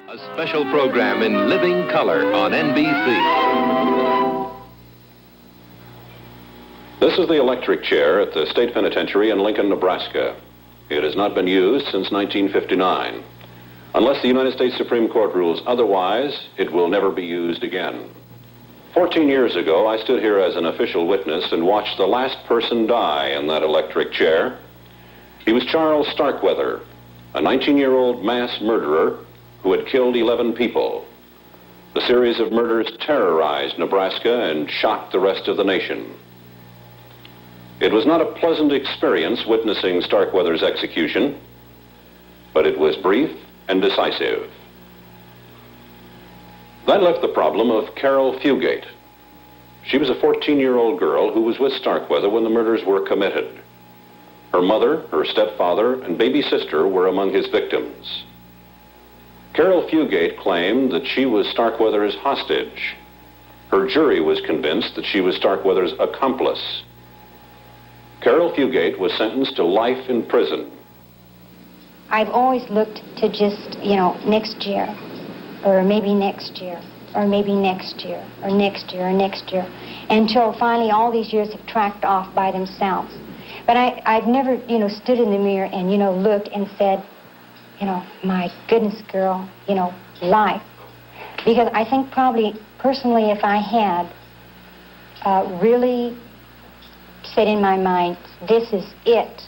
A special program in living color on NBC. This is the electric chair at the State Penitentiary in Lincoln, Nebraska. It has not been used since 1959. Unless the United States Supreme Court rules otherwise, it will never be used again. 14 years ago, I stood here as an official witness and watched the last person die in that electric chair. He was Charles Starkweather, a 19-year-old mass murderer who had killed 11 people. The series of murders terrorized Nebraska and shocked the rest of the nation. It was not a pleasant experience witnessing Starkweather's execution, but it was brief and decisive. That left the problem of Caril Fugate. She was a 14-year-old girl who was with Starkweather when the murders were committed. Her mother, her stepfather, and baby sister were among his victims. Caril Fugate claimed that she was Starkweather's hostage. Her jury was convinced that she was Starkweather's accomplice. Caril Fugate was sentenced to life in prison. I've always looked to just, next year, or maybe next year, or maybe next year, or next year, or next year, until finally all these years have tracked off by themselves. But I've never, stood in the mirror and, looked and said, my goodness, girl, life. Because I think probably, personally, if I had really said in my mind, this is it,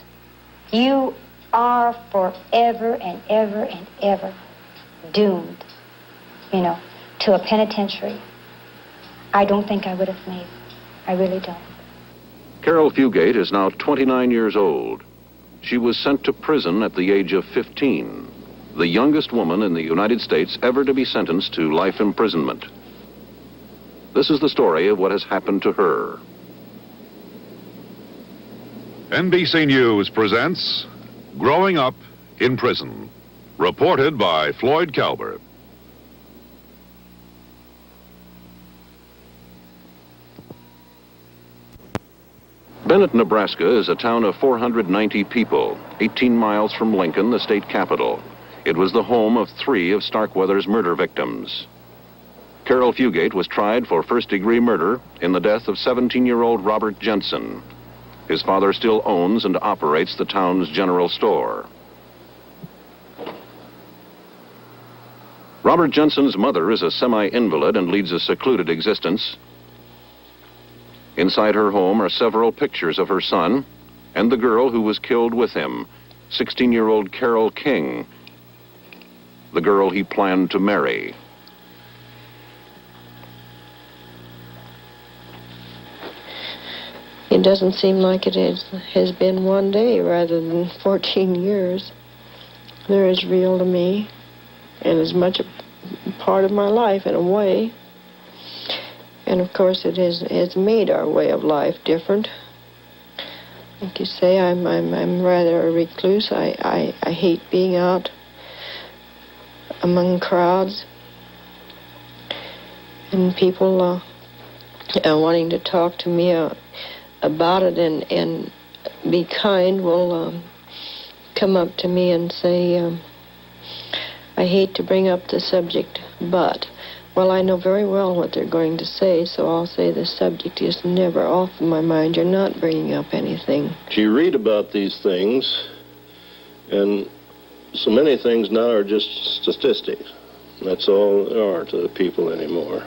you are forever and ever and ever doomed, to a penitentiary, I don't think I would have made it. I really don't. Caril Fugate is now 29 years old. She was sent to prison at the age of 15, the youngest woman in the United States ever to be sentenced to life imprisonment. This is the story of what has happened to her. NBC News presents Growing Up in Prison, reported by Floyd Calvert. Bennett, Nebraska is a town of 490 people, 18 miles from Lincoln, the state capital. It was the home of 3 of Starkweather's murder victims. Caril Fugate was tried for first-degree murder in the death of 17-year-old Robert Jensen. His father still owns and operates the town's general store. Robert Jensen's mother is a semi-invalid and leads a secluded existence. Inside her home are several pictures of her son and the girl who was killed with him, 16-year-old Carol King, the girl he planned to marry. It doesn't seem like it has been one day rather than 14 years. They're as real to me and as much a part of my life in a way. And of course it has made our way of life different. Like you say, I'm rather a recluse. I hate being out among crowds and people wanting to talk to me about it and be kind will come up to me and say, I hate to bring up the subject, but, well, I know very well what they're going to say, so I'll say the subject is never off of my mind. You're not bringing up anything. You read about these things, and so many things now are just statistics. That's all there are to the people anymore.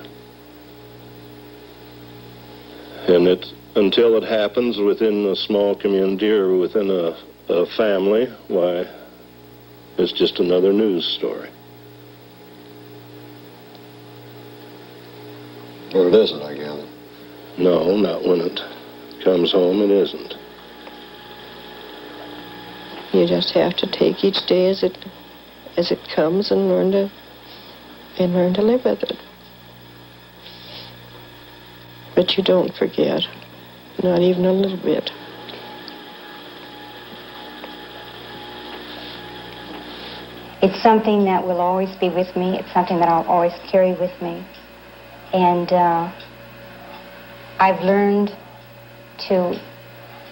And until it happens within a small community or within a family, why, it's just another news story. Well, it isn't, I gather. No, not when it comes home, it isn't. You just have to take each day as it comes and learn to live with it. But you don't forget, not even a little bit. It's something that will always be with me. It's something that I'll always carry with me. And I've learned to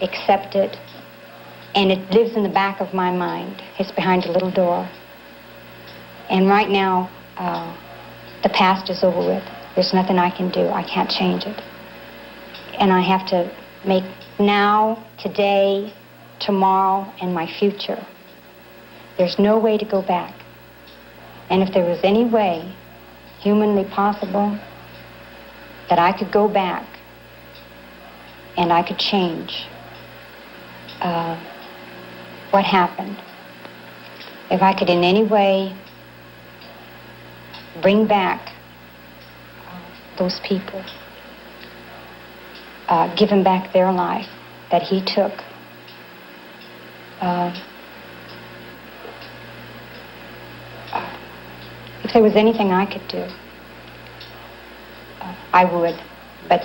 accept it, and it lives in the back of my mind. It's behind a little door. And right now, The past is over with. There's nothing I can do. I can't change it. And I have to make now, today, tomorrow, and my future. There's no way to go back. And if there was any way, humanly possible, that I could go back and I could change what happened, if I could in any way bring back those people, give them back their life that he took, if there was anything I could do, I would. But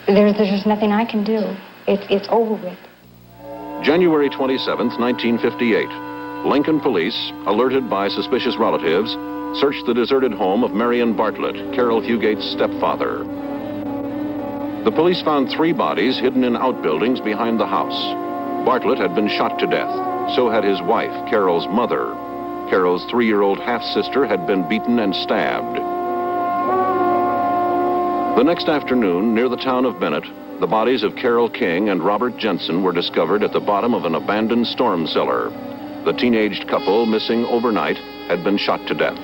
there's nothing I can do. It's over with. January 27th, 1958. Lincoln police, alerted by suspicious relatives, searched the deserted home of Marion Bartlett, Caril Fugate's stepfather. The police found 3 bodies hidden in outbuildings behind the house. Bartlett had been shot to death. So had his wife, Caril's mother. Caril's 3-year-old half-sister had been beaten and stabbed. The next afternoon, near the town of Bennett, the bodies of Caril King and Robert Jensen were discovered at the bottom of an abandoned storm cellar. The teenaged couple, missing overnight, had been shot to death.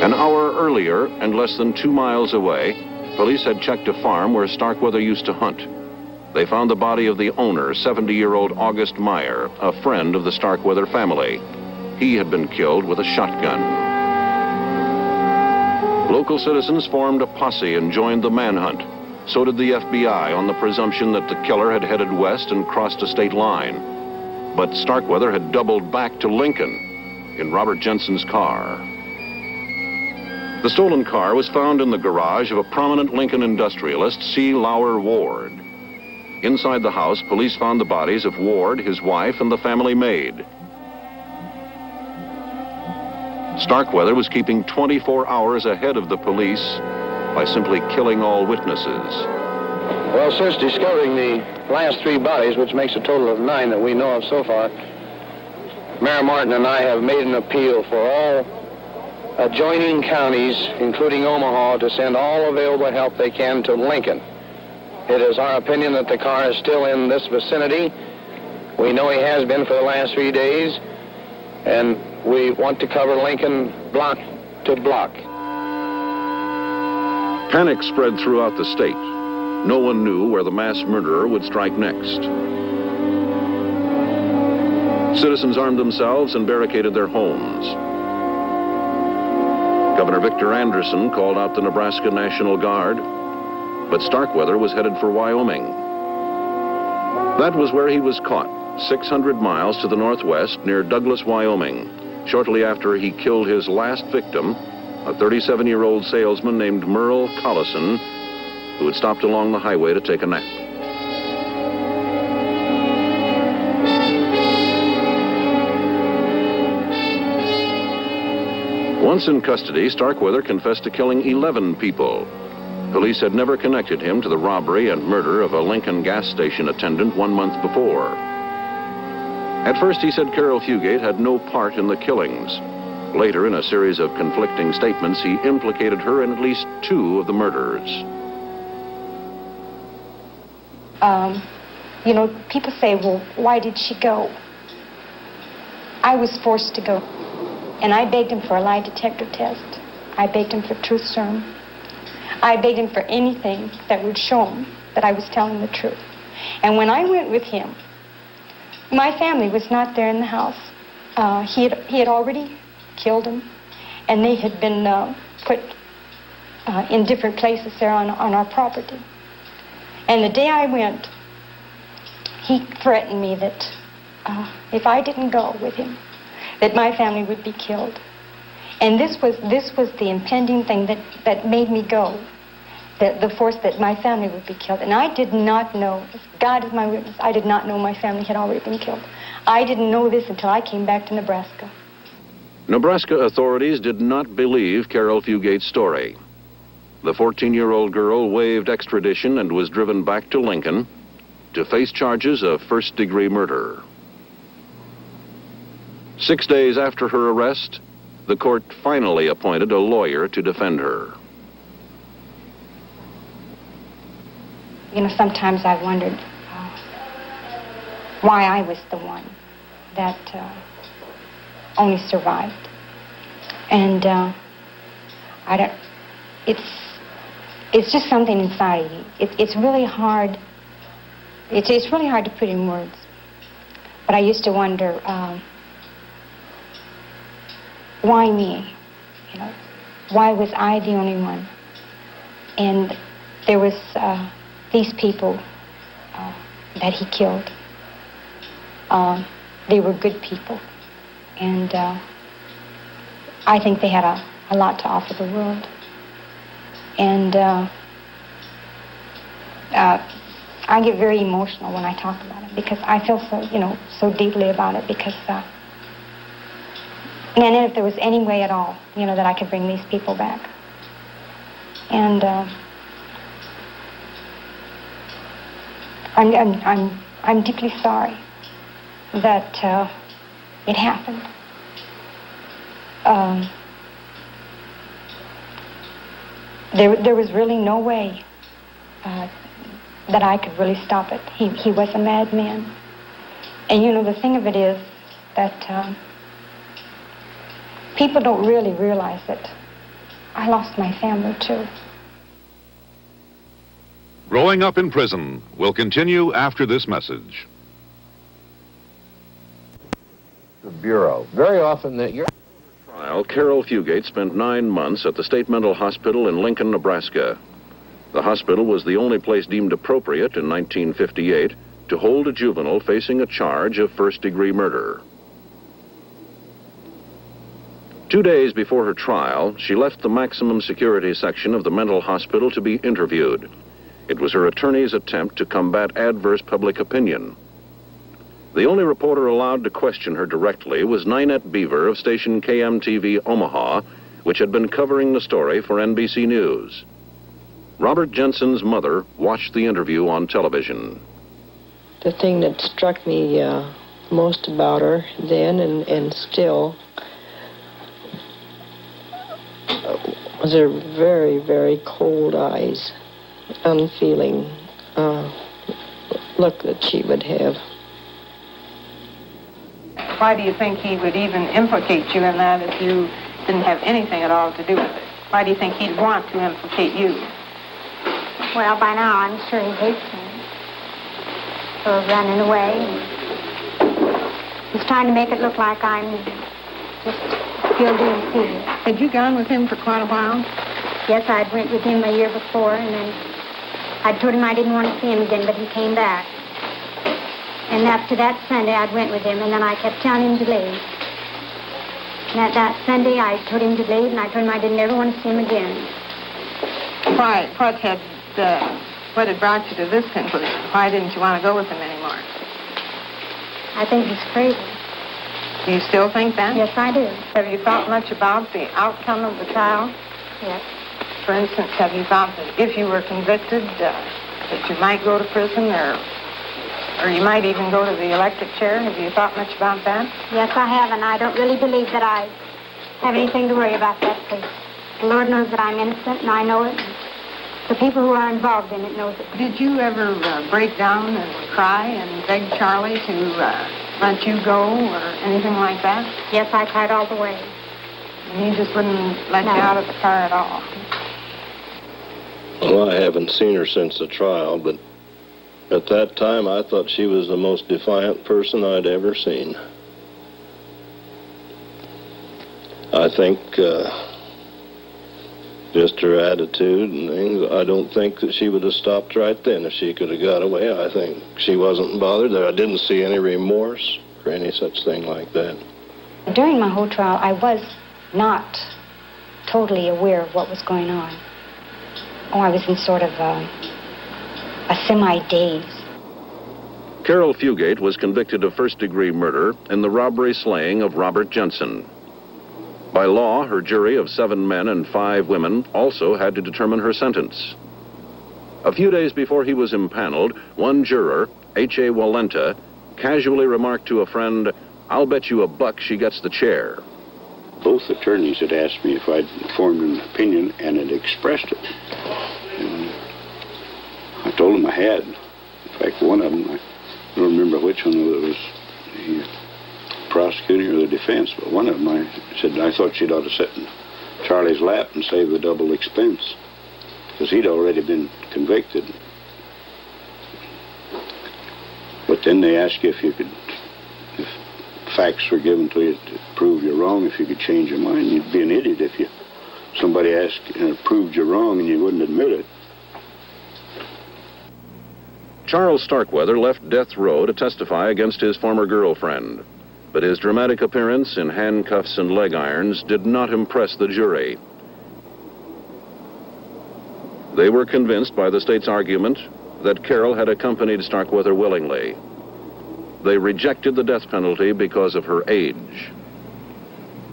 An hour earlier, and less than 2 miles away, police had checked a farm where Starkweather used to hunt. They found the body of the owner, 70-year-old August Meyer, a friend of the Starkweather family. He had been killed with a shotgun. Local citizens formed a posse and joined the manhunt. So did the FBI on the presumption that the killer had headed west and crossed a state line. But Starkweather had doubled back to Lincoln in Robert Jensen's car. The stolen car was found in the garage of a prominent Lincoln industrialist, C. Lauer Ward. Inside the house, police found the bodies of Ward, his wife, and the family maid. Starkweather was keeping 24 hours ahead of the police by simply killing all witnesses. Well, since discovering the last 3 bodies, which makes a total of 9 that we know of so far, Mayor Martin and I have made an appeal for all adjoining counties, including Omaha, to send all available help they can to Lincoln. It is our opinion that the car is still in this vicinity. We know he has been for the last 3 days, and we want to cover Lincoln block to block. Panic spread throughout the state. No one knew where the mass murderer would strike next. Citizens armed themselves and barricaded their homes. Governor Victor Anderson called out the Nebraska National Guard, but Starkweather was headed for Wyoming. That was where he was caught, 600 miles to the northwest near Douglas, Wyoming, shortly after he killed his last victim, a 37-year-old salesman named Merle Collison, who had stopped along the highway to take a nap. Once in custody, Starkweather confessed to killing 11 people. Police had never connected him to the robbery and murder of a Lincoln gas station attendant 1 month before. At first, he said Caril Fugate had no part in the killings. Later, in a series of conflicting statements, he implicated her in at least 2 of the murders. People say, well, why did she go? I was forced to go. And I begged him for a lie detector test. I begged him for truth serum. I begged him for anything that would show him that I was telling the truth. And when I went with him, my family was not there in the house. He had already killed him, and they had been put in different places there on our property. And the day I went, he threatened me that if I didn't go with him, that my family would be killed. And this was the impending thing that made me go, the force that my family would be killed. And I did not know, God is my witness, I did not know my family had already been killed. I didn't know this until I came back to Nebraska. Nebraska authorities did not believe Caril Fugate's story. The 14-year-old girl waived extradition and was driven back to Lincoln. to face charges of first-degree murder. 6 days after her arrest, the court finally appointed a lawyer to defend her. You know, sometimes I've wondered why I was the one that only survived. And I don't, it's just something inside of you. It's really hard, it's really hard to put in words. But I used to wonder, why me? You know, why was I the only one? And there was these people that he killed. They were good people, and I think they had a lot to offer the world. And I get very emotional when I talk about it because I feel so, you know, so deeply about it because. And if there was any way at all, you know, that I could bring these people back. And I'm deeply sorry that it happened. There was really no way that I could really stop it. He was a madman. And you know, the thing of it is that people don't really realize that I lost my family too. Growing Up in Prison will continue after this message. The Bureau. Very often that you're... Trial, Caril Fugate spent 9 months at the State Mental Hospital in Lincoln, Nebraska. The hospital was the only place deemed appropriate in 1958 to hold a juvenile facing a charge of first-degree murder. 2 days before her trial, she left the maximum security section of the mental hospital to be interviewed. It was her attorney's attempt to combat adverse public opinion. The only reporter allowed to question her directly was Ninette Beaver of station KMTV Omaha, which had been covering the story for NBC News. Robert Jensen's mother watched the interview on television. The thing that struck me most about her then and still was her very, very cold eyes, unfeeling look that she would have. Why do you think he would even implicate you in that if you didn't have anything at all to do with it? Why do you think he'd want to implicate you? Well, by now I'm sure he hates me for running away. He's trying to make it look like I'm just guilty and foolish. Had you gone with him for quite a while? Yes, I'd went with him a year before, and then I told him I didn't want to see him again, but he came back. And after that Sunday, I'd went with him, and then I kept telling him to leave. And that Sunday, I told him to leave, and I told him I didn't ever want to see him again. Why? What had brought you to this conclusion? Why didn't you want to go with him anymore? I think he's crazy. Do you still think that? Yes, I do. Have you thought much about the outcome of the trial? Yes. For instance, have you thought that if you were convicted, that you might go to prison, or you might even go to the electric chair? Have you thought much about that? Yes, I have, and I don't really believe that I have anything to worry about that, because the Lord knows that I'm innocent, and I know it. And the people who are involved in it knows it. Did you ever break down and cry and beg Charlie to let you go or anything like that? Yes, I cried all the way. And he just wouldn't let you out of the car at all? Well, I haven't seen her since the trial, but at that time I thought she was the most defiant person I'd ever seen. I think just her attitude and things, I don't think that she would have stopped right then if she could have got away. I think she wasn't bothered. I didn't see any remorse or any such thing like that. During my whole trial, I was not totally aware of what was going on. Oh, I was in sort of a semi-daze. Caril Fugate was convicted of first-degree murder in the robbery slaying of Robert Jensen. By law, her jury of 7 men and 5 women also had to determine her sentence. A few days before he was impaneled, one juror, H.A. Walenta, casually remarked to a friend, "I'll bet you $1 she gets the chair." Both attorneys had asked me if I'd formed an opinion and had expressed it. And I told them I had. In fact, one of them, I don't remember which one, whether it was the prosecutor or the defense, but one of them, I said I thought she'd ought to sit in Charlie's lap and save the double expense, because he'd already been convicted. But then they asked you if facts were given to you to prove you're wrong, if you could change your mind. You'd be an idiot if somebody asked and proved you wrong and you wouldn't admit it. Charles Starkweather left death row to testify against his former girlfriend, but his dramatic appearance in handcuffs and leg irons did not impress the jury. They were convinced by the state's argument that Caril had accompanied Starkweather willingly. They rejected the death penalty because of her age.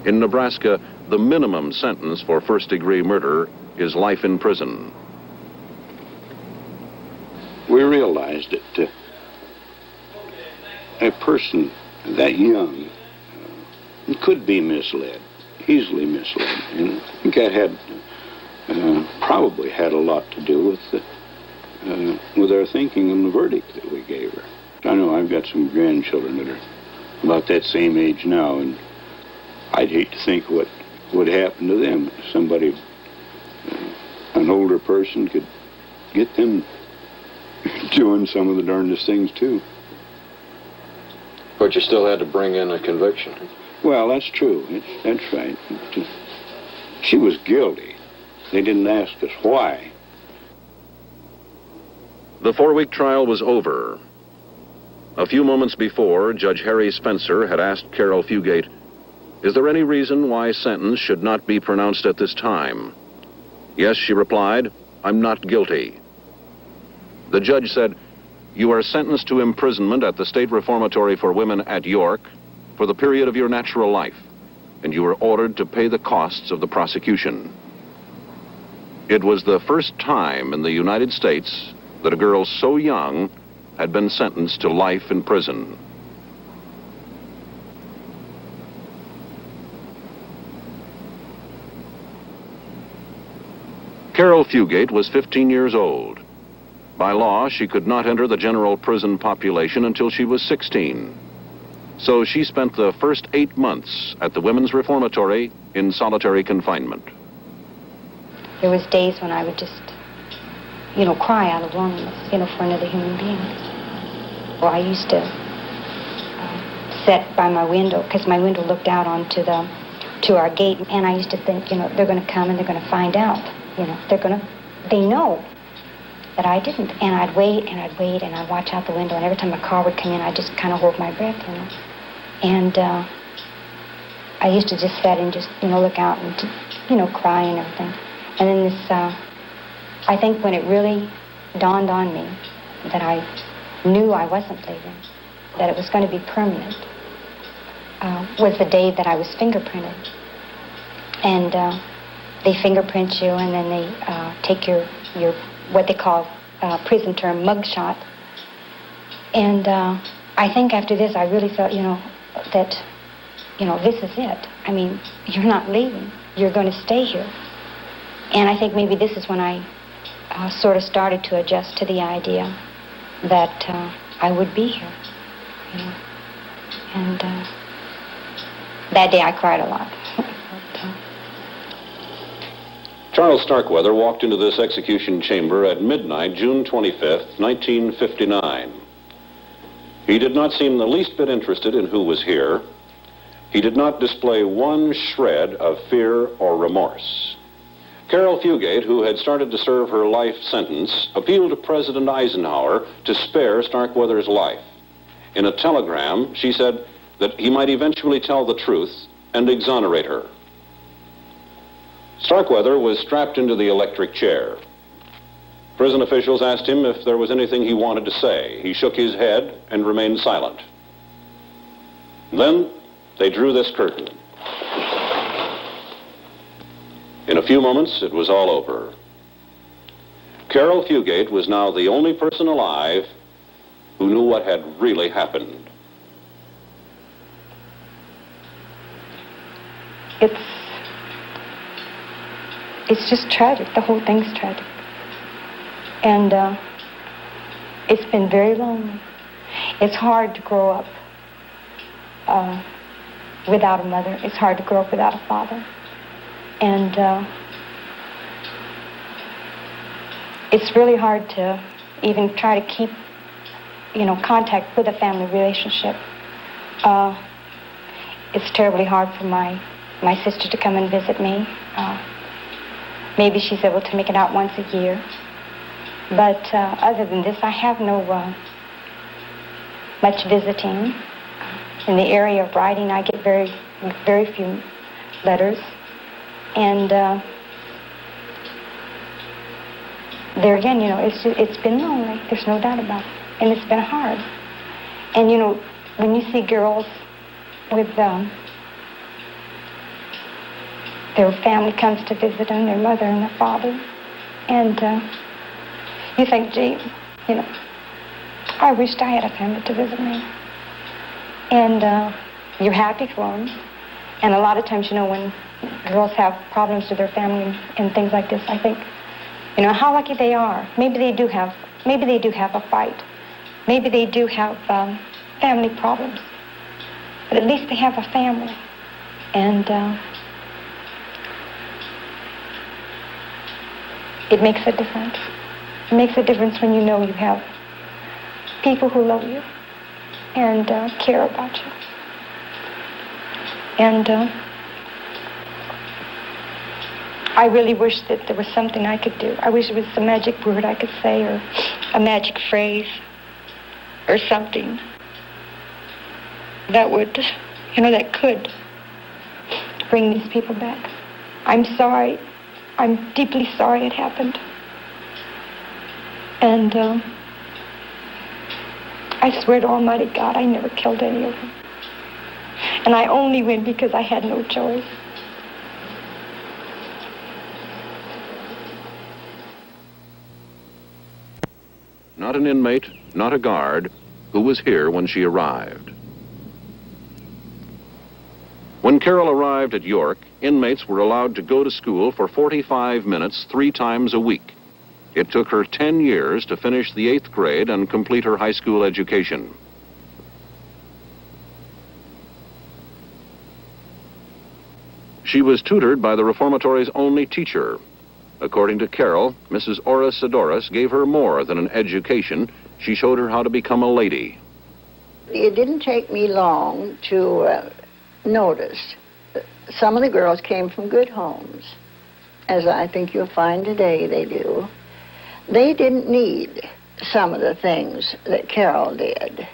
In Nebraska, the minimum sentence for first-degree murder is life in prison. We realized that a person that young could be misled, easily misled. And I think that had probably had a lot to do with our thinking and the verdict that we gave her. I know I've got some grandchildren that are about that same age now, and I'd hate to think what would happen to them. Somebody, an older person, could get them doing some of the darndest things too. But you still had to bring in a conviction. Well, that's true. That's right. She was guilty. They didn't ask us why. The 4-week trial was over. A few moments before, Judge Harry Spencer had asked Caril Fugate, "Is there any reason why sentence should not be pronounced at this time?" "Yes," she replied, "I'm not guilty." The judge said, "You are sentenced to imprisonment at the State Reformatory for Women at York for the period of your natural life, and you are ordered to pay the costs of the prosecution." It was the first time in the United States that a girl so young had been sentenced to life in prison. Caril Fugate was 15 years old. By law, she could not enter the general prison population until she was 16. So she spent the first 8 months at the Women's Reformatory in solitary confinement. There was days when I would just, cry out of loneliness, for another human being. Well, I used to sit by my window, because my window looked out onto to our gate, and I used to think, they're going to come and they're going to find out. They know that I didn't. And I'd wait and I'd wait and I'd watch out the window, and every time a car would come in, I'd just kind of hold my breath, And I used to just sit and just, look out and, cry and everything. And then this, I think when it really dawned on me that I knew I wasn't leaving, that it was going to be permanent, was the day that I was fingerprinted. And they fingerprint you, and then they take your what they call prison term mugshot. And I think after this, I really felt, that, this is it. I mean, you're not leaving. You're going to stay here. And I think maybe this is when I sort of started to adjust to the idea that I would be here, And that day I cried a lot. Charles Starkweather walked into this execution chamber at midnight, June 25th, 1959. He did not seem the least bit interested in who was here. He did not display one shred of fear or remorse. Caril Fugate, who had started to serve her life sentence, appealed to President Eisenhower to spare Starkweather's life. In a telegram, she said that he might eventually tell the truth and exonerate her. Starkweather was strapped into the electric chair. Prison officials asked him if there was anything he wanted to say. He shook his head and remained silent. Then they drew this curtain. In a few moments, it was all over. Caril Fugate was now the only person alive who knew what had really happened. It's just tragic. The whole thing's tragic. And it's been very lonely. It's hard to grow up without a mother. It's hard to grow up without a father. And it's really hard to even try to keep, contact with a family relationship. It's terribly hard for my sister to come and visit me. Maybe she's able to make it out once a year. But other than this, I have no much visiting. In the area of writing, I get very, very few letters. And there again, it's been lonely. There's no doubt about it. And it's been hard. And, when you see girls with their family comes to visit them, their mother and their father, and you think, gee, I wished I had a family to visit me. And you're happy for them. And a lot of times, when girls have problems with their family and things like this, I think, how lucky they are. Maybe they do have a fight. Maybe they do have family problems. But at least they have a family. And it makes a difference. It makes a difference when you know you have people who love you and care about you. And I really wish that there was something I could do. I wish there was a magic word I could say, or a magic phrase, or something that would, that could bring these people back. I'm sorry. I'm deeply sorry it happened. And I swear to Almighty God, I never killed any of them. And I only went because I had no choice. Not an inmate, not a guard, who was here when she arrived. When Caril arrived at York, inmates were allowed to go to school for 45 minutes 3 times a week. It took her 10 years to finish the 8th grade and complete her high school education. She was tutored by the reformatory's only teacher. According to Caril, Mrs. Ora Sidoris gave her more than an education. She showed her how to become a lady. It didn't take me long to notice some of the girls came from good homes, as I think you'll find today they do. They didn't need some of the things that Caril did.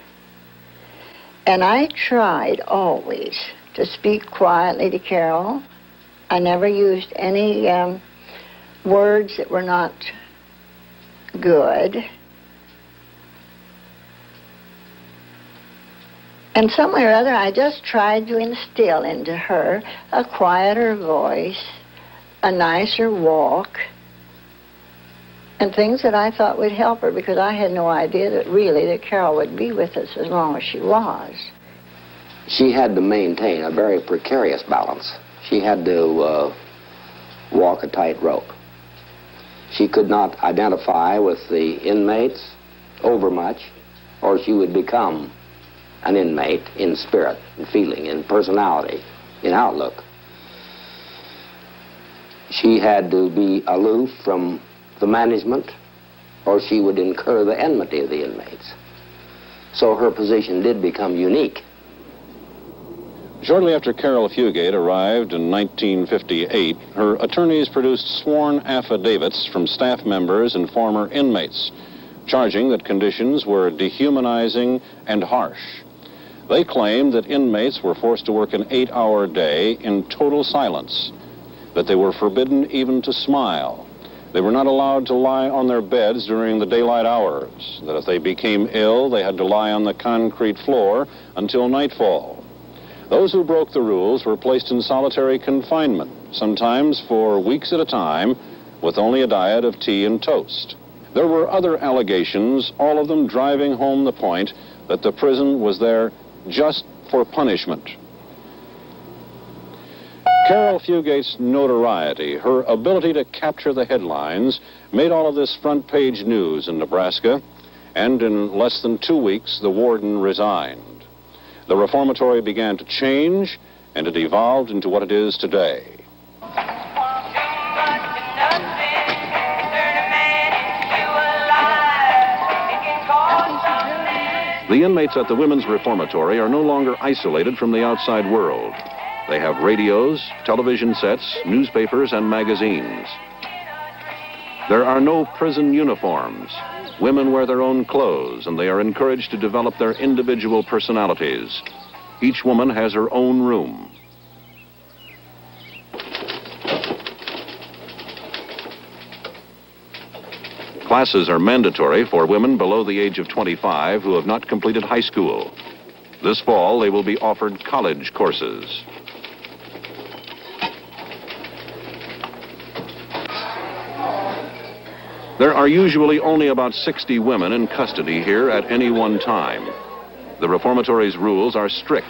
And I tried always to speak quietly to Caril. I never used any words that were not good. And some way or other, I just tried to instill into her a quieter voice, a nicer walk, and things that I thought would help her, because I had no idea that Caril would be with us as long as she was. She had to maintain a very precarious balance. She had to walk a tightrope. She could not identify with the inmates overmuch, or she would become an inmate in spirit, in feeling, in personality, in outlook. She had to be aloof from the management, or she would incur the enmity of the inmates. So her position did become unique. Shortly after Caril Fugate arrived in 1958, her attorneys produced sworn affidavits from staff members and former inmates, charging that conditions were dehumanizing and harsh. They claimed that inmates were forced to work an 8-hour day in total silence, that they were forbidden even to smile. They were not allowed to lie on their beds during the daylight hours, that if they became ill, they had to lie on the concrete floor until nightfall. Those who broke the rules were placed in solitary confinement, sometimes for weeks at a time, with only a diet of tea and toast. There were other allegations, all of them driving home the point that the prison was there just for punishment. Caril Fugate's notoriety, her ability to capture the headlines, made all of this front-page news in Nebraska, and in less than 2 weeks, the warden resigned. The reformatory began to change, and it evolved into what it is today. The inmates at the women's reformatory are no longer isolated from the outside world. They have radios, television sets, newspapers, and magazines. There are no prison uniforms. Women wear their own clothes, and they are encouraged to develop their individual personalities. Each woman has her own room. Classes are mandatory for women below the age of 25 who have not completed high school. This fall, they will be offered college courses. There are usually only about 60 women in custody here at any one time. The reformatory's rules are strict,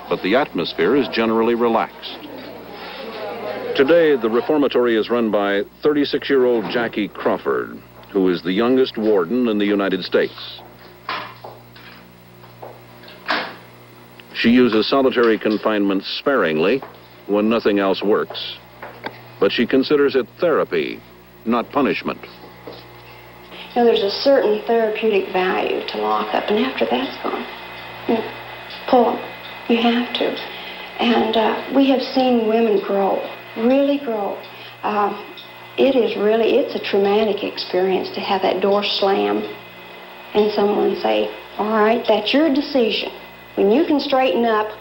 but the atmosphere is generally relaxed. Today, the reformatory is run by 36-year-old Jackie Crawford, who is the youngest warden in the United States. She uses solitary confinement sparingly when nothing else works, but she considers it therapy, not punishment. You know, there's a certain therapeutic value to lock up, and after that's gone, pull them. You have to. And we have seen women grow, really grow. It's a traumatic experience to have that door slam and someone say, all right, that's your decision. When you can straighten up,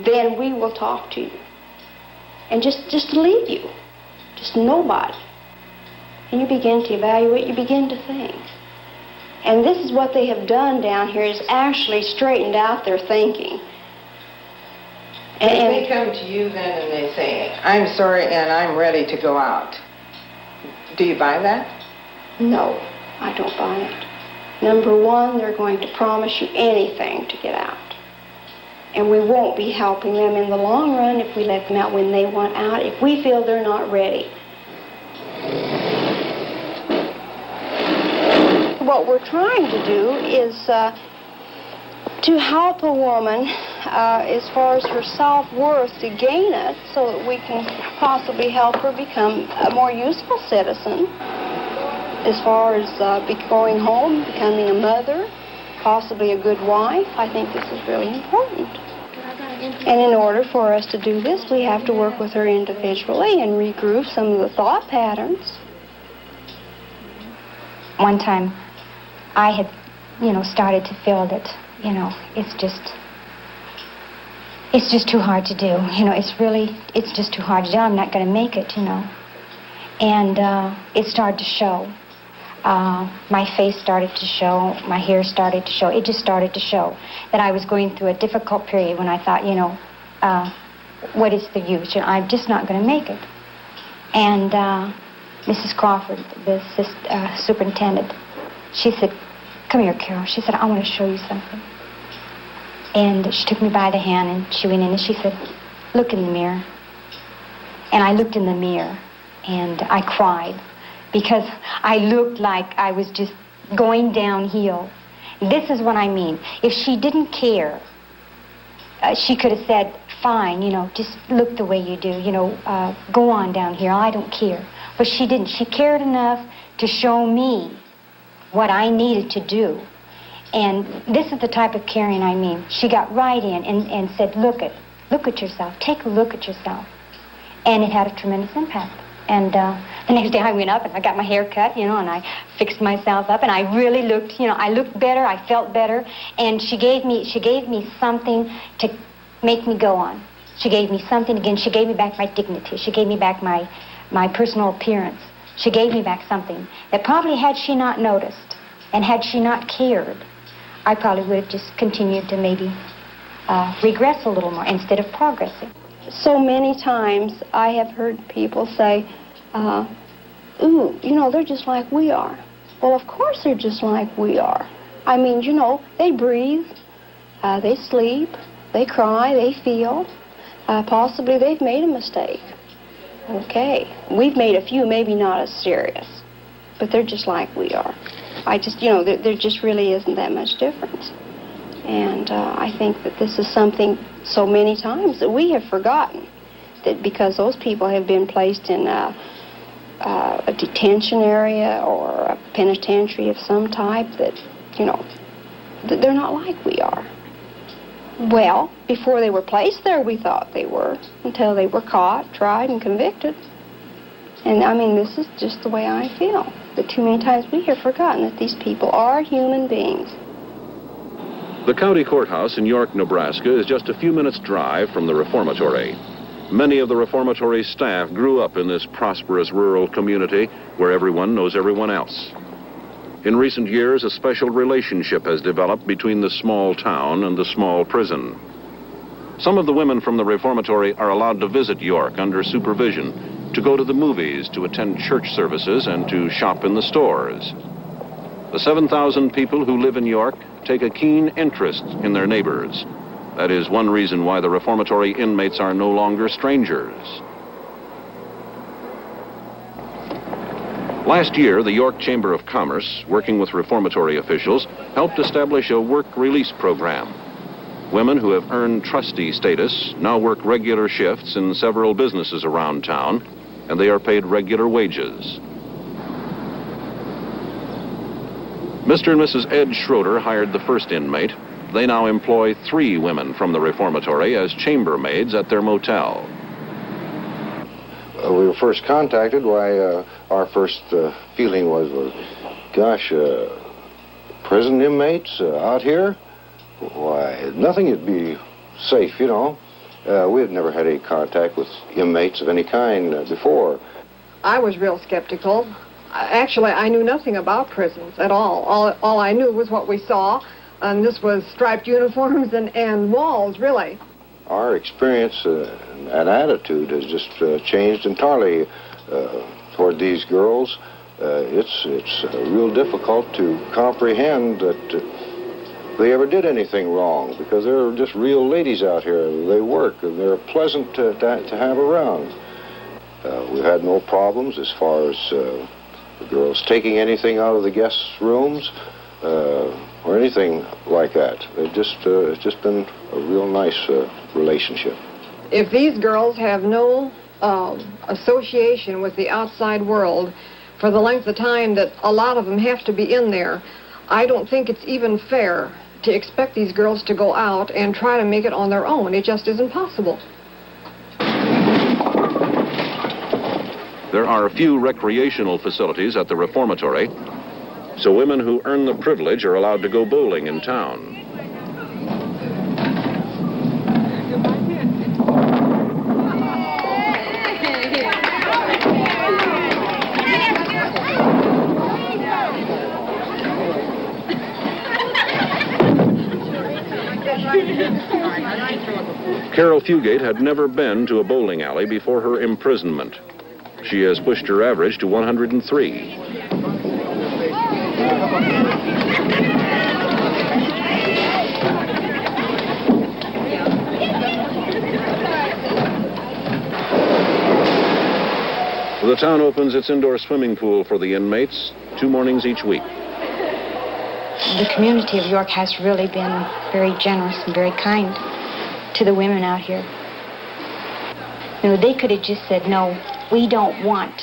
then we will talk to you. And just leave you, just nobody. And you begin to evaluate, you begin to think. And this is what they have done down here, is actually straightened out their thinking. And they come to you then and they say, I'm sorry and I'm ready to go out. Do you buy that? No, I don't buy it. Number one, they're going to promise you anything to get out. And we won't be helping them in the long run if we let them out when they want out, if we feel they're not ready. What we're trying to do is to help a woman as far as her self-worth, to gain it so that we can possibly help her become a more useful citizen as far as going home, becoming a mother, possibly a good wife. I think this is really important. And in order for us to do this, we have to work with her individually and regroup some of the thought patterns. One time, I had, started to feel that, it's just too hard to do. It's just too hard to do. I'm not going to make it, And it started to show. My face started to show. My hair started to show. It just started to show that I was going through a difficult period when I thought, what is the use? I'm just not going to make it. And Mrs. Crawford, the superintendent, she said, come here, Carol. She said, I want to show you something. And she took me by the hand, and she went in, and she said, look in the mirror. And I looked in the mirror, and I cried, because I looked like I was just going downhill. This is what I mean. If she didn't care, she could have said, fine, just look the way you do, go on down here, I don't care. But she didn't. She cared enough to show me what I needed to do. And this is the type of caring I mean. She got right in and said, look at yourself. Take a look at yourself. And it had a tremendous impact. And the next day I went up and I got my hair cut, and I fixed myself up, and I really looked, I looked better, I felt better. And she gave me something to make me go on. She gave me something again. She gave me back my dignity. She gave me back my personal appearance. She gave me back something that probably, had she not noticed and had she not cared, I probably would have just continued to maybe regress a little more instead of progressing. So many times I have heard people say, ooh, they're just like we are. Well, of course they're just like we are. I mean, you know, they breathe, they sleep, they cry, they feel. Possibly they've made a mistake. Okay. We've made a few, maybe not as serious, but they're just like we are. There just really isn't that much difference. And I think that this is something so many times that we have forgotten, that because those people have been placed in a detention area or a penitentiary of some type, that, you know, that they're not like we are. Well, before they were placed there, we thought they were, until they were caught, tried, and convicted. And, I mean, this is just the way I feel, that too many times we have forgotten that these people are human beings. The county courthouse in York, Nebraska is just a few minutes' drive from the reformatory. Many of the reformatory staff grew up in this prosperous rural community where everyone knows everyone else. In recent years, a special relationship has developed between the small town and the small prison. Some of the women from the reformatory are allowed to visit York under supervision, to go to the movies, to attend church services, and to shop in the stores. The 7,000 people who live in York take a keen interest in their neighbors. That is one reason why the reformatory inmates are no longer strangers. Last year, the York Chamber of Commerce, working with reformatory officials, helped establish a work release program. Women who have earned trustee status now work regular shifts in several businesses around town, and they are paid regular wages. Mr. and Mrs. Ed Schroeder hired the first inmate. They now employ 3 women from the reformatory as chambermaids at their motel. We were first contacted, our first feeling was, gosh, prison inmates out here? Why, nothing would be safe, you know. We had never had any contact with inmates of any kind before. I was real skeptical. Actually, I knew nothing about prisons at all. All I knew was what we saw, and this was striped uniforms and walls, really. Our experience and attitude has just changed entirely toward these girls. It's real difficult to comprehend that they ever did anything wrong, because they're just real ladies out here. They work, and they're pleasant to have around. We've had no problems as far as the girls taking anything out of the guests' rooms or anything like that. It's just been a real nice relationship. If these girls have no association with the outside world for the length of time that a lot of them have to be in there, I don't think it's even fair to expect these girls to go out and try to make it on their own. It just isn't possible. There are a few recreational facilities at the reformatory, so women who earn the privilege are allowed to go bowling in town. Caril Fugate had never been to a bowling alley before her imprisonment. She has pushed her average to 103. The town opens its indoor swimming pool for the inmates 2 mornings each week. The community of York has really been very generous and very kind to the women out here. You know, they could have just said, no, we don't want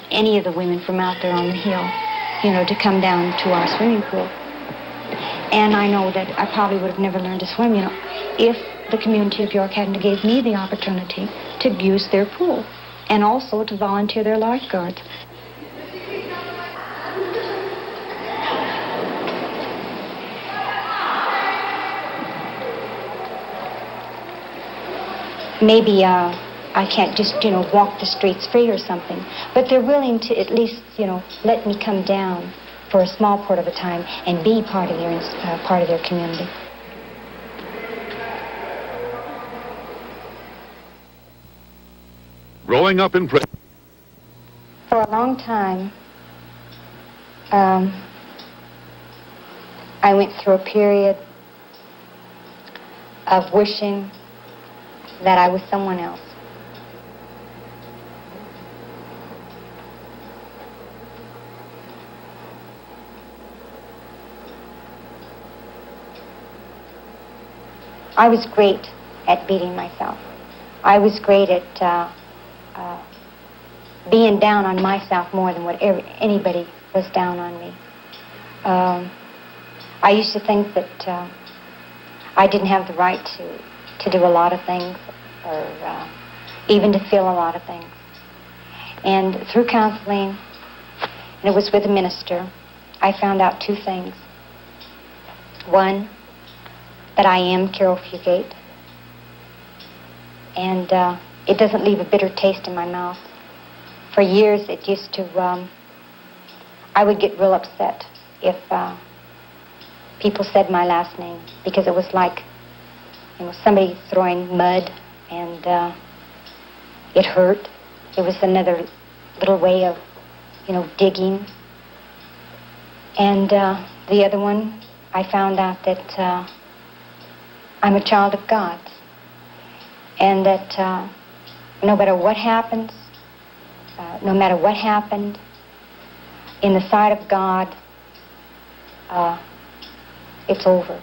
any of the women from out there on the hill, you know, to come down to our swimming pool. And I know that I probably would have never learned to swim, you know, if the community of York hadn't gave me the opportunity to use their pool and also to volunteer their lifeguards. Maybe I can't just, you know, walk the streets free or something, but they're willing to at least, you know, let me come down for a small part of the time and be part of their community. Growing up in prison. For a long time, I went through a period of wishing that I was someone else. I was great at beating myself. I was great at being down on myself more than what anybody was down on me. I used to think that I didn't have the right to do a lot of things, or even to feel a lot of things. And through counseling, and it was with a minister, I found out two things. One, that I am Caril Fugate, and it doesn't leave a bitter taste in my mouth. For years, it used to, I would get real upset if people said my last name, because it was like, somebody throwing mud, and it hurt. It was another little way of, digging. And the other one, I found out that I'm a child of God's, and that no matter what happens, no matter what happened, in the sight of God, it's over.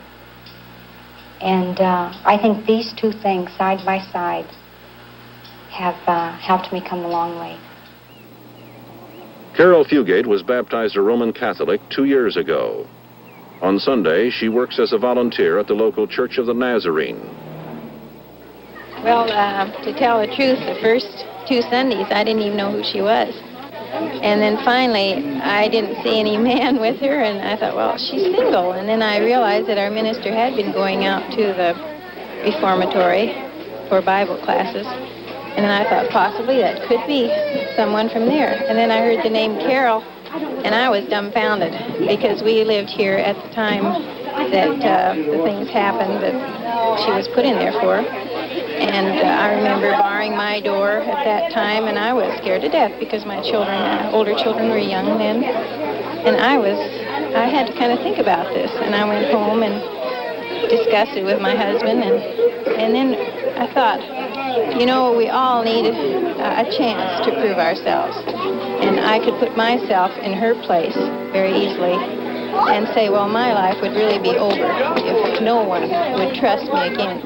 And I think these two things, side by side, have helped me come a long way. Caril Fugate was baptized a Roman Catholic 2 years ago. On Sunday, she works as a volunteer at the local Church of the Nazarene. Well, to tell the truth, the first 2 Sundays, I didn't even know who she was. And then finally, I didn't see any man with her, and I thought, well, she's single. And then I realized that our minister had been going out to the reformatory for Bible classes. And then I thought, possibly that could be someone from there. And then I heard the name Caril, and I was dumbfounded, because we lived here at the time that the things happened that she was put in there for. And I remember barring my door at that time, and I was scared to death because my children, older children, were young then. And I had to kind of think about this. And I went home and discussed it with my husband. And then I thought, we all need a chance to prove ourselves. And I could put myself in her place very easily and say, well, my life would really be over if no one would trust me again.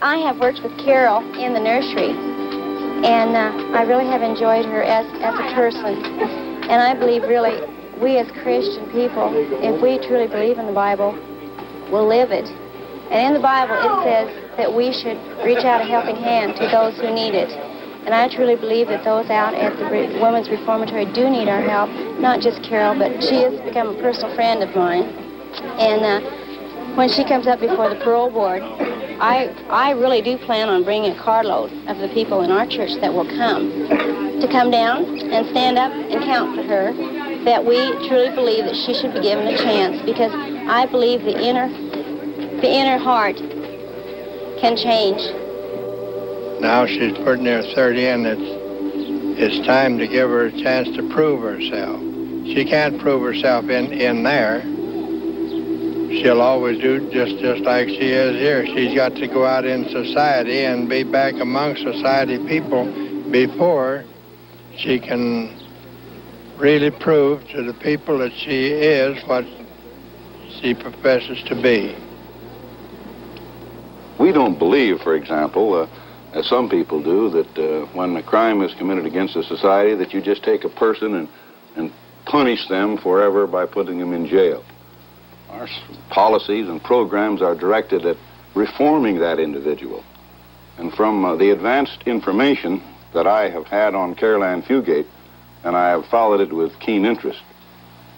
I have worked with Caril in the nursery, and I really have enjoyed her as a person. And I believe really we as Christian people, if we truly believe in the Bible, will live it. And in the Bible it says that we should reach out a helping hand to those who need it. And I truly believe that those out at the Women's Reformatory do need our help, not just Caril, but she has become a personal friend of mine. And when she comes up before the parole board, I really do plan on bringing a carload of the people in our church that will come to come down and stand up and count for her, that we truly believe that she should be given a chance, because I believe the inner heart can change. Now she's pretty near 30, and it's time to give her a chance to prove herself. She can't prove herself in there. She'll always do just like she is here. She's got to go out in society and be back among society people before she can really prove to the people that she is what she professes to be. We don't believe, for example, as some people do, that when a crime is committed against a society, that you just take a person and punish them forever by putting them in jail. Our policies and programs are directed at reforming that individual. And from the advanced information that I have had on Caril Ann Fugate, and I have followed it with keen interest,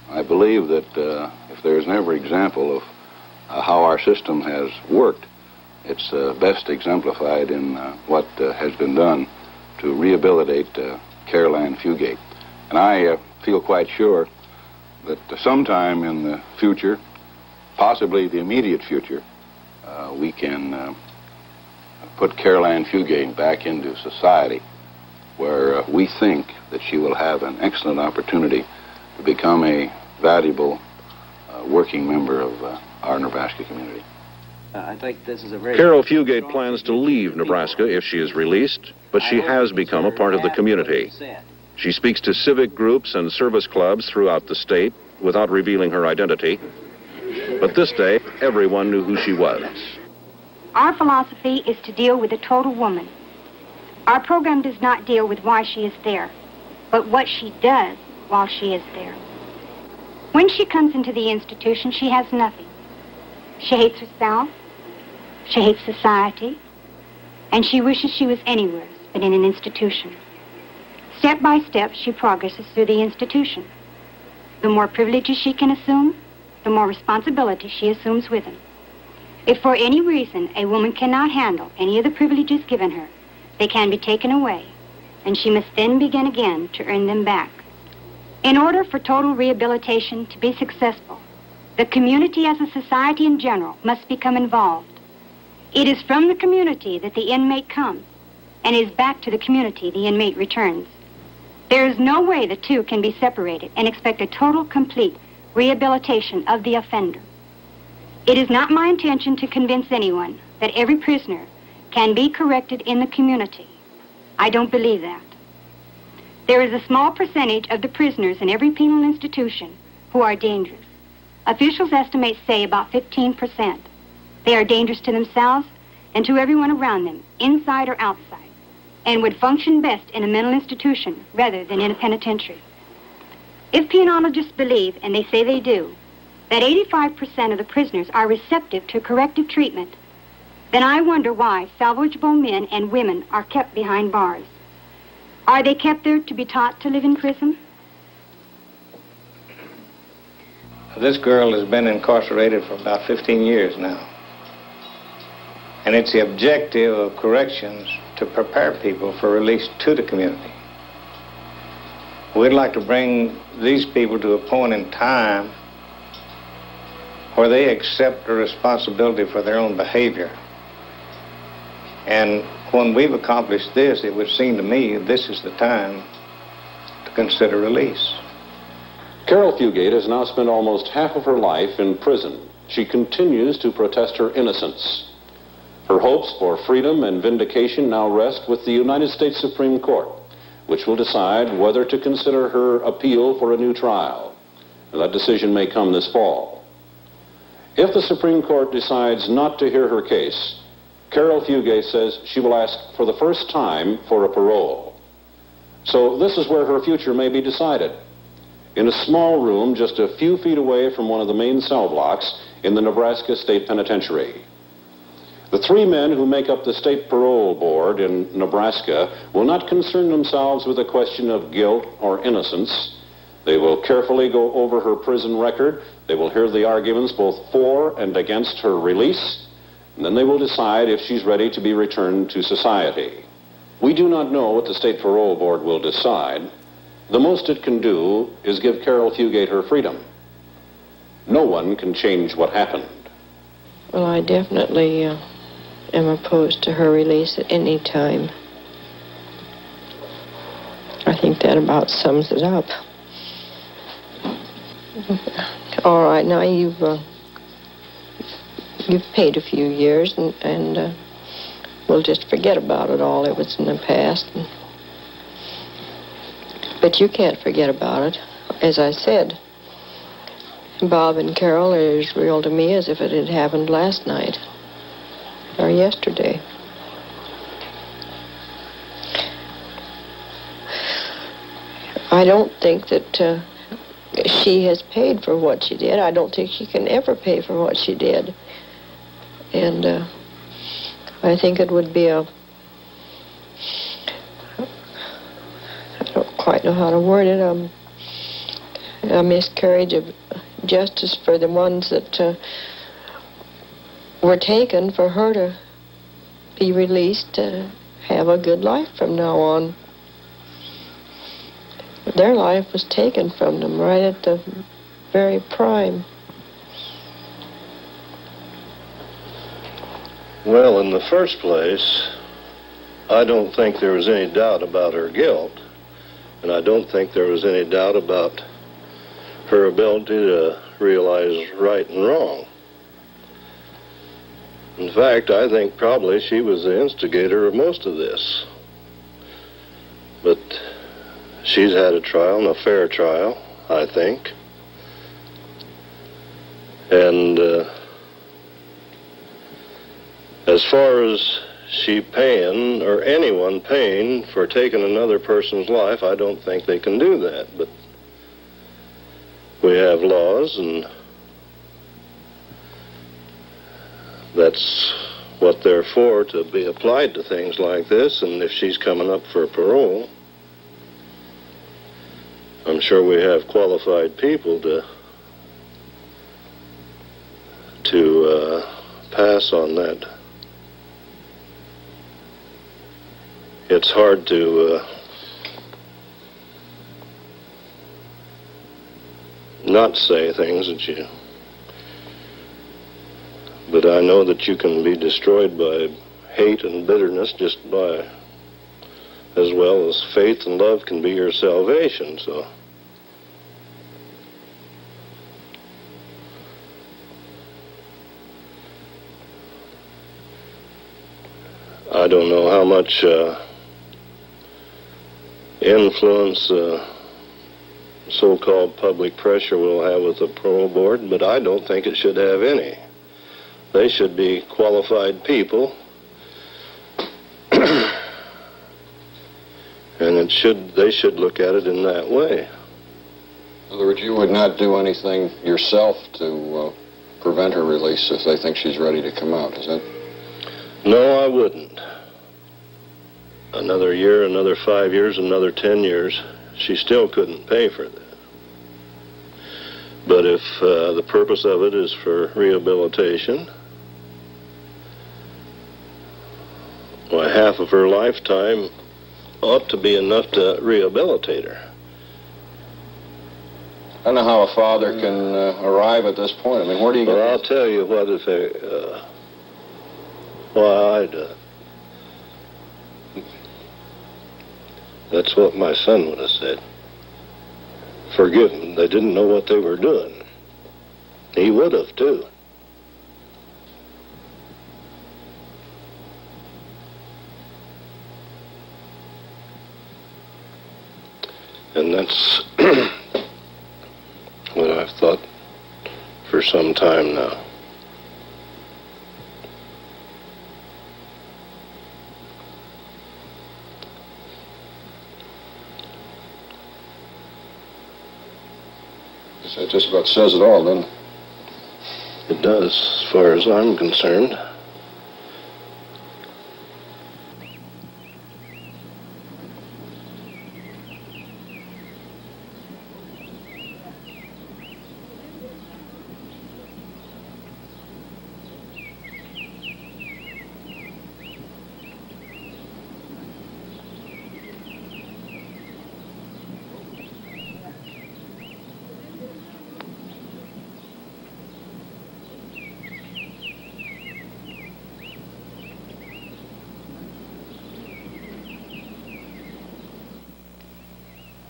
I believe that if there's ever an example of how our system has worked, it's best exemplified in what has been done to rehabilitate Caril Ann Fugate. And I feel quite sure that sometime in the future, possibly the immediate future, we can put Caril Ann Fugate back into society, where we think that she will have an excellent opportunity to become a valuable working member of our Nebraska community. I think this is a very... Caril Fugate plans to leave Nebraska if she is released, but she has become a part of the community. She speaks to civic groups and service clubs throughout the state without revealing her identity. But this day, everyone knew who she was. Our philosophy is to deal with the total woman. Our program does not deal with why she is there, but what she does while she is there. When she comes into the institution, she has nothing. She hates herself, she hates society, and she wishes she was anywhere but in an institution. Step by step, she progresses through the institution. The more privileges she can assume, the more responsibility she assumes with them. If for any reason a woman cannot handle any of the privileges given her, they can be taken away, and she must then begin again to earn them back. In order for total rehabilitation to be successful, the community as a society in general must become involved. It is from the community that the inmate comes, and it is back to the community the inmate returns. There is no way the two can be separated and expect a total, complete rehabilitation of the offender. It is not my intention to convince anyone that every prisoner can be corrected in the community. I don't believe that. There is a small percentage of the prisoners in every penal institution who are dangerous. Officials estimate, say, about 15%. They are dangerous to themselves and to everyone around them, inside or outside, and would function best in a mental institution rather than in a penitentiary. If penologists believe, and they say they do, that 85% of the prisoners are receptive to corrective treatment, then I wonder why salvageable men and women are kept behind bars. Are they kept there to be taught to live in prison? This girl has been incarcerated for about 15 years now. And it's the objective of corrections to prepare people for release to the community. We'd like to bring these people to a point in time where they accept the responsibility for their own behavior. And when we've accomplished this, it would seem to me this is the time to consider release. Caril Fugate has now spent almost half of her life in prison. She continues to protest her innocence. Her hopes for freedom and vindication now rest with the United States Supreme Court, which will decide whether to consider her appeal for a new trial. And that decision may come this fall. If the Supreme Court decides not to hear her case, Caril Fugate says she will ask for the first time for a parole. So this is where her future may be decided. In a small room just a few feet away from one of the main cell blocks in the Nebraska State Penitentiary. The three men who make up the State Parole Board in Nebraska will not concern themselves with a question of guilt or innocence. They will carefully go over her prison record. They will hear the arguments both for and against her release, and then they will decide if she's ready to be returned to society. We do not know what the State Parole Board will decide. The most it can do is give Caril Fugate her freedom. No one can change what happened. Well, I definitely am opposed to her release at any time. I think that about sums it up. All right, now you've paid a few years, and we'll just forget about it all. It was in the past. But you can't forget about it. As I said, Bob and Caril are as real to me as if it had happened last night or yesterday. I don't think that she has paid for what she did. I don't think she can ever pay for what she did. And I think it would be I don't quite know how to word it, a miscarriage of justice for the ones that were taken, for her to be released to have a good life from now on. Their life was taken from them right at the very prime. Well, in the first place, I don't think there was any doubt about her guilt, and I don't think there was any doubt about her ability to realize right and wrong. In fact, I think probably she was the instigator of most of this. But she's had a trial, and a fair trial, I think. And as far as she paying, or anyone paying for taking another person's life, I don't think they can do that. But we have laws, and that's what they're for, to be applied to things like this. And if she's coming up for parole, I'm sure we have qualified people to pass on that. It's hard to not say things that you... But I know that you can be destroyed by hate and bitterness just by, as well as faith and love can be your salvation, so... I don't know how much influence so-called public pressure will have with the parole board, but I don't think it should have any. They should be qualified people, and they should look at it in that way. In other words, you would not do anything yourself to prevent her release if they think she's ready to come out, is that? No, I wouldn't. Another year, another 5 years, another 10 years, she still couldn't pay for that. But if the purpose of it is for rehabilitation, why, half of her lifetime ought to be enough to rehabilitate her. I don't know how a father can arrive at this point. I mean, where do you get... Well, I'll tell you what, if that's what my son would have said. Forgive them. They didn't know what they were doing. He would have, too. And that's what I've thought for some time now. That just about says it all, doesn't it? It does, as far as I'm concerned.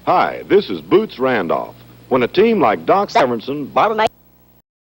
Hi, this is Boots Randolph. When a team like Doc Severinsen... bottleneck